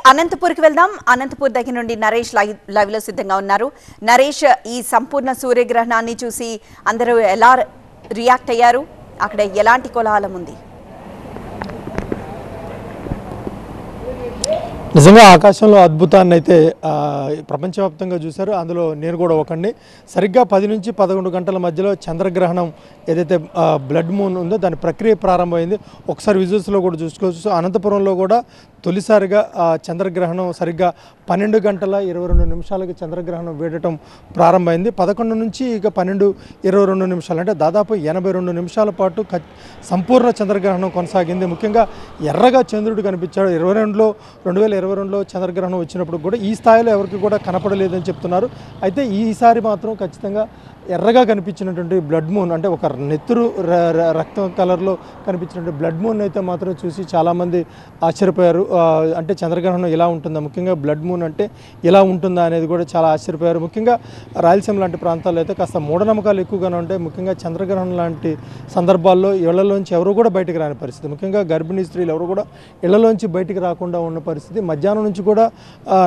అనంతపూర్కి వెళ్దాం. అనంతపూర్ దగ్గర నుండి నరేష్ లైవ్ లో సిద్ధంగా ఉన్నారు. నరేష్, ఈ సంపూర్ణ సూర్యగ్రహణాన్ని చూసి అందరూ ఎలా రియాక్ట్ అయ్యారు? అక్కడ ఎలాంటి కోలాహలం ఉంది? నిజంగా ఆకాశంలో అద్భుతాన్ని అయితే ప్రపంచవ్యాప్తంగా చూశారు. అందులో నేను కూడా ఒకండి. సరిగ్గా 10 నుంచి 11 గంటల మధ్యలో చంద్రగ్రహణం ఏదైతే బ్లడ్ మూన్ ఉందో దాని ప్రక్రియ ప్రారంభమైంది. ఒకసారి విజువల్స్లో కూడా చూసుకోవచ్చు. అనంతపురంలో కూడా తొలిసారిగా చంద్రగ్రహణం సరిగ్గా 12 గంటల 22 నిమిషాలకి చంద్రగ్రహణం వీడటం ప్రారంభమైంది. 11 నుంచి ఇక 12:22 నిమిషాలు అంటే దాదాపు 82 నిమిషాల పాటు సంపూర్ణ చంద్రగ్రహణం కొనసాగింది. ముఖ్యంగా ఎర్రగా చంద్రుడు కనిపించాడు. 2022లో చంద్రగ్రహణం వచ్చినప్పుడు కూడా ఈ స్థాయిలో ఎవరికి కూడా కనపడలేదని చెప్తున్నారు. అయితే ఈసారి మాత్రం ఖచ్చితంగా ఎర్రగా కనిపించినటువంటి బ్లడ్ మూన్ అంటే ఒక నెత్తురు రక్తం కలర్లో కనిపించినటువంటి బ్లడ్ మూన్ అయితే మాత్రం చూసి చాలామంది ఆశ్చర్యపోయారు. అంటే చంద్రగ్రహణం ఇలా ఉంటుందా, ముఖ్యంగా బ్లడ్ మూన్ అంటే ఇలా ఉంటుందా అనేది కూడా చాలా ఆశ్చర్యపోయారు. ముఖ్యంగా రాయలసీమ లాంటి ప్రాంతాల్లో అయితే కాస్త మూఢనమ్మకాలు ఎక్కువగానే ఉంటాయి. ముఖ్యంగా చంద్రగ్రహణం లాంటి సందర్భాల్లో ఇళ్లలోంచి ఎవరు కూడా బయటకు రాని పరిస్థితి, ముఖ్యంగా గర్భిణీ స్త్రీలు ఎవరు కూడా ఇళ్లలోంచి బయటికి రాకుండా ఉన్న పరిస్థితి. మధ్యాహ్నం నుంచి కూడా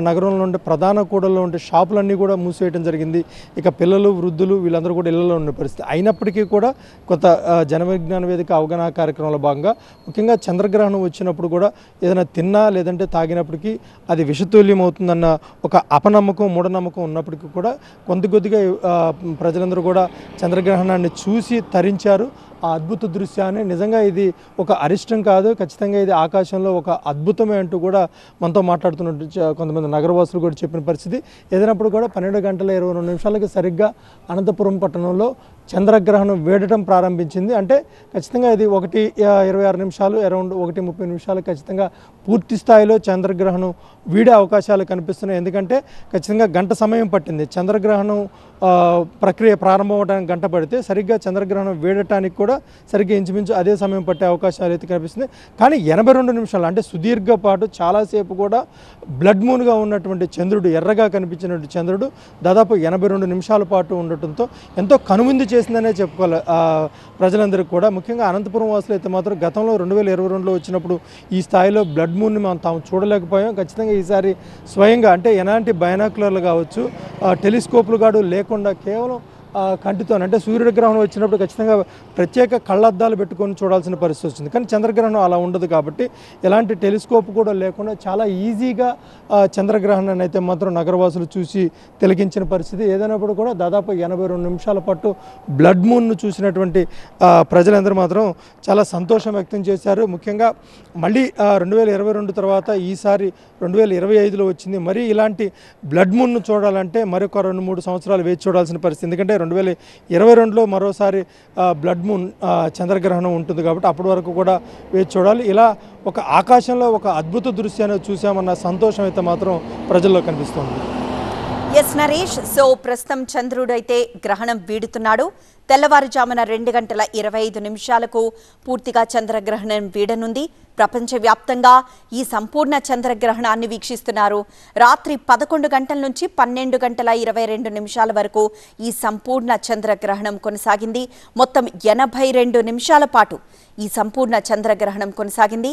నగరంలో ఉండే ప్రధాన కూడల్లో ఉండే షాపులన్నీ కూడా మూసివేయడం జరిగింది. ఇక పిల్లలు, వృద్ధులు వీళ్ళందరూ కూడా ఇళ్లలో ఉన్న పరిస్థితి. అయినప్పటికీ కూడా కొంత జన విజ్ఞాన వేదిక అవగాహన కార్యక్రమంలో భాగంగా ముఖ్యంగా చంద్రగ్రహణం వచ్చినప్పుడు కూడా ఏదైనా తిన్నా లేదంటే తాగినప్పటికీ అది విషతుల్యం అవుతుందన్న ఒక అపనమ్మకం, మూఢనమ్మకం ఉన్నప్పటికీ కూడా కొద్దిగా ప్రజలందరూ కూడా చంద్రగ్రహణాన్ని చూసి తరించారు. ఆ అద్భుత దృశ్యాన్ని నిజంగా ఇది ఒక అరిష్టం కాదు, ఖచ్చితంగా ఇది ఆకాశంలో ఒక అద్భుతమే అంటూ కూడా మనతో మాట్లాడుతున్నట్టు కొంతమంది నగరవాసులు కూడా చెప్పిన పరిస్థితి. ఏదైనప్పుడు కూడా 12 గంటల 22 నిమిషాలకి సరిగ్గా అనంతపురం పట్టణంలో చంద్రగ్రహణం వీడటం ప్రారంభించింది. అంటే ఖచ్చితంగా ఇది 1:26 నిమిషాలు, అరౌండ్ 1:30 నిమిషాలు ఖచ్చితంగా పూర్తి స్థాయిలో చంద్రగ్రహణం వీడే అవకాశాలు కనిపిస్తున్నాయి. ఎందుకంటే ఖచ్చితంగా గంట సమయం పట్టింది. చంద్రగ్రహణం ప్రక్రియ ప్రారంభం అవడానికి గంట పడితే సరిగ్గా చంద్రగ్రహణం వీడటానికి కూడా సరిగ్గా ఇంచుమించు అదే సమయం పట్టే అవకాశాలు అయితే కనిపిస్తుంది. కానీ 82 నిమిషాలు అంటే సుదీర్ఘ పాటు చాలాసేపు కూడా బ్లడ్ మూన్గా ఉన్నటువంటి చంద్రుడు, ఎర్రగా కనిపించినటువంటి చంద్రుడు దాదాపు 82 నిమిషాల పాటు ఉండటంతో ఎంతో కనువిందు చేసిందనే చెప్పుకోవాలి ప్రజలందరికీ కూడా. ముఖ్యంగా అనంతపురం వాసులు అయితే మాత్రం గతంలో 2022లో వచ్చినప్పుడు ఈ స్థాయిలో బ్లడ్ మూన్ని మనం తాము చూడలేకపోయాం. ఖచ్చితంగా ఈసారి స్వయంగా అంటే ఎలాంటి బైనాక్యులర్లు కావచ్చు, టెలిస్కోప్లు కాదు లేకుండా కేవలం కంటితో అంటే సూర్యుడి గ్రహణం వచ్చినప్పుడు ఖచ్చితంగా ప్రత్యేక కళ్ళద్దాలు పెట్టుకొని చూడాల్సిన పరిస్థితి వచ్చింది. కానీ చంద్రగ్రహణం అలా ఉండదు కాబట్టి ఎలాంటి టెలిస్కోప్ కూడా లేకుండా చాలా ఈజీగా చంద్రగ్రహణాన్ని అయితే మాత్రం నగరవాసులు చూసి తిలకించిన పరిస్థితి. ఏదైనప్పుడు కూడా దాదాపు 82 నిమిషాల పాటు బ్లడ్ మూన్ను చూసినటువంటి ప్రజలందరూ మాత్రం చాలా సంతోషం వ్యక్తం చేశారు. ముఖ్యంగా మళ్ళీ 2022 తర్వాత ఈసారి 2025లో వచ్చింది. మరి ఇలాంటి బ్లడ్ మూన్ను చూడాలంటే మరొక 2-3 సంవత్సరాలు వేచి చూడాల్సిన పరిస్థితి. ఎందుకంటే 2022లో మరోసారి బ్లడ్ మూన్ చంద్రగ్రహణం ఉంటుంది కాబట్టి అప్పటి వరకు కూడా వేచి చూడాలి. ఇలా ఒక ఆకాశంలో ఒక అద్భుత దృశ్యాన్ని చూసామన్న సంతోషం అయితే మాత్రం ప్రజల్లో కనిపిస్తుంది. ఎస్ నరేష్, సో ప్రస్తుతం చంద్రుడు అయితే గ్రహణం వీడుతున్నాడు. తెల్లవారుజామున 2:25 పూర్తిగా చంద్రగ్రహణం వీడనుంది. ప్రపంచవ్యాప్తంగా ఈ సంపూర్ణ చంద్రగ్రహణాన్ని వీక్షిస్తున్నారు. రాత్రి 11 గంటల నుంచి 12:22 వరకు ఈ సంపూర్ణ చంద్రగ్రహణం కొనసాగింది. మొత్తం 82 నిమిషాల పాటు ఈ సంపూర్ణ చంద్రగ్రహణం కొనసాగింది.